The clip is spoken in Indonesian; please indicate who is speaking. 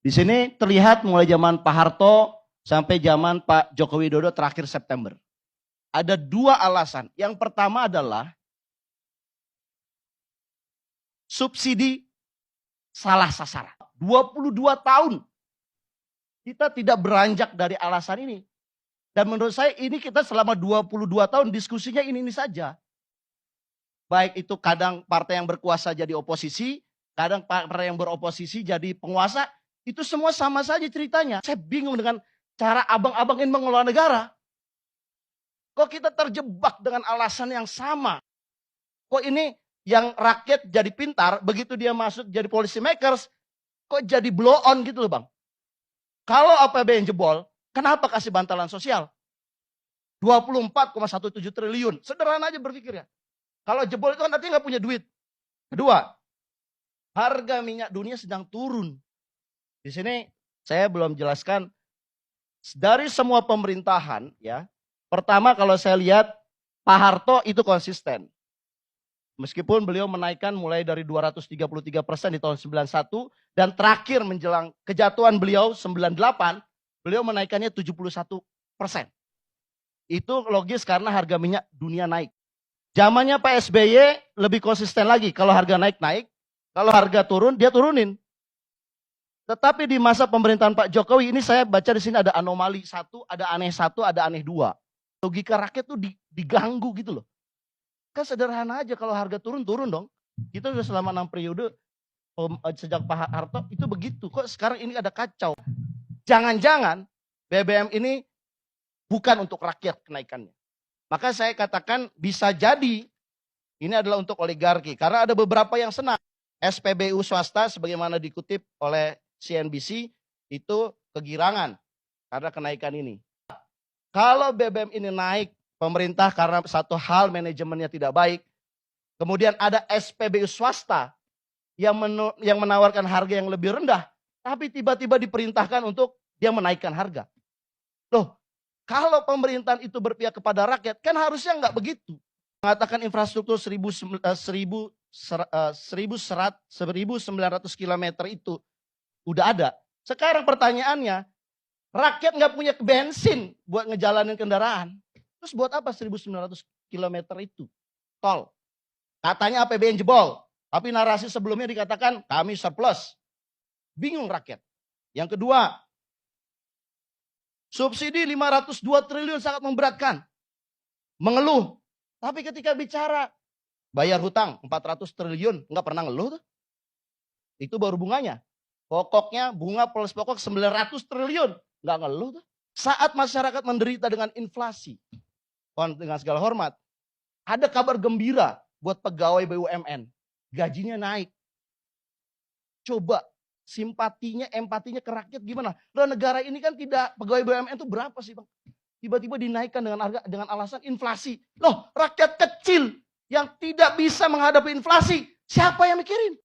Speaker 1: Di sini terlihat mulai zaman Pak Harto sampai zaman Pak Joko Widodo terakhir September. Ada dua alasan. Yang pertama adalah subsidi salah sasaran. 22 tahun kita tidak beranjak dari alasan ini. Dan menurut saya ini kita selama 22 tahun diskusinya ini saja. Baik itu kadang partai yang berkuasa jadi oposisi, kadang partai yang beroposisi jadi penguasa, itu semua sama saja ceritanya. Saya bingung dengan cara abang-abang ingin mengelola negara. Kok kita terjebak dengan alasan yang sama? Kok ini yang rakyat jadi pintar, begitu dia masuk jadi policy makers, kok jadi blow on gitu loh bang. Kalau APBN jebol, kenapa kasih bantalan sosial? 24,17 triliun. Sederhana aja berpikir ya. Kalau jebol itu kan artinya nggak punya duit. Kedua, harga minyak dunia sedang turun. Di sini saya belum jelaskan dari semua pemerintahan ya. Pertama kalau saya lihat Pak Harto itu konsisten. Meskipun beliau menaikkan mulai dari 233% di tahun 91 dan terakhir menjelang kejatuhan beliau 98, beliau menaikkannya 71%. Itu logis karena harga minyak dunia naik. Zamannya Pak SBY lebih konsisten lagi. Kalau harga naik, naik. Kalau harga turun, dia turunin. Tetapi di masa pemerintahan Pak Jokowi ini saya baca di sini ada anomali satu, ada aneh dua. Logika rakyat tuh diganggu gitu loh. Kan sederhana aja kalau harga turun, turun dong. Kita sudah selama 6 periode sejak Pak Harto itu begitu. Kok sekarang ini ada kacau. Jangan-jangan BBM ini bukan untuk rakyat kenaikannya. Maka saya katakan bisa jadi ini adalah untuk oligarki. Karena ada beberapa yang senang. SPBU swasta sebagaimana dikutip oleh CNBC itu kegirangan karena kenaikan ini. Kalau BBM ini naik, pemerintah karena satu hal manajemennya tidak baik, kemudian ada SPBU swasta yang menawarkan harga yang lebih rendah, tapi tiba-tiba diperintahkan untuk dia menaikkan harga. Loh, kalau pemerintahan itu berpihak kepada rakyat, kan harusnya nggak begitu. Mengatakan infrastruktur 1.900 km itu udah ada. Sekarang pertanyaannya, rakyat nggak punya bensin buat ngejalanin kendaraan. Terus buat apa 1.900 km itu? Tol. Katanya APBN jebol. Tapi narasi sebelumnya dikatakan kami surplus. Bingung rakyat. Yang kedua, subsidi 502 triliun sangat memberatkan. Mengeluh. Tapi ketika bicara bayar hutang 400 triliun, nggak pernah ngeluh tuh. Itu baru bunganya. Pokoknya bunga plus pokok 900 triliun, nggak ngeluh tuh. Saat masyarakat menderita dengan inflasi, dengan segala hormat, ada kabar gembira buat pegawai BUMN. Gajinya naik. Coba simpatinya, empatinya ke rakyat gimana? Loh negara ini kan tidak, pegawai BUMN itu berapa sih bang? Tiba-tiba dinaikkan dengan harga dengan alasan inflasi. Loh rakyat kecil yang tidak bisa menghadapi inflasi, siapa yang mikirin?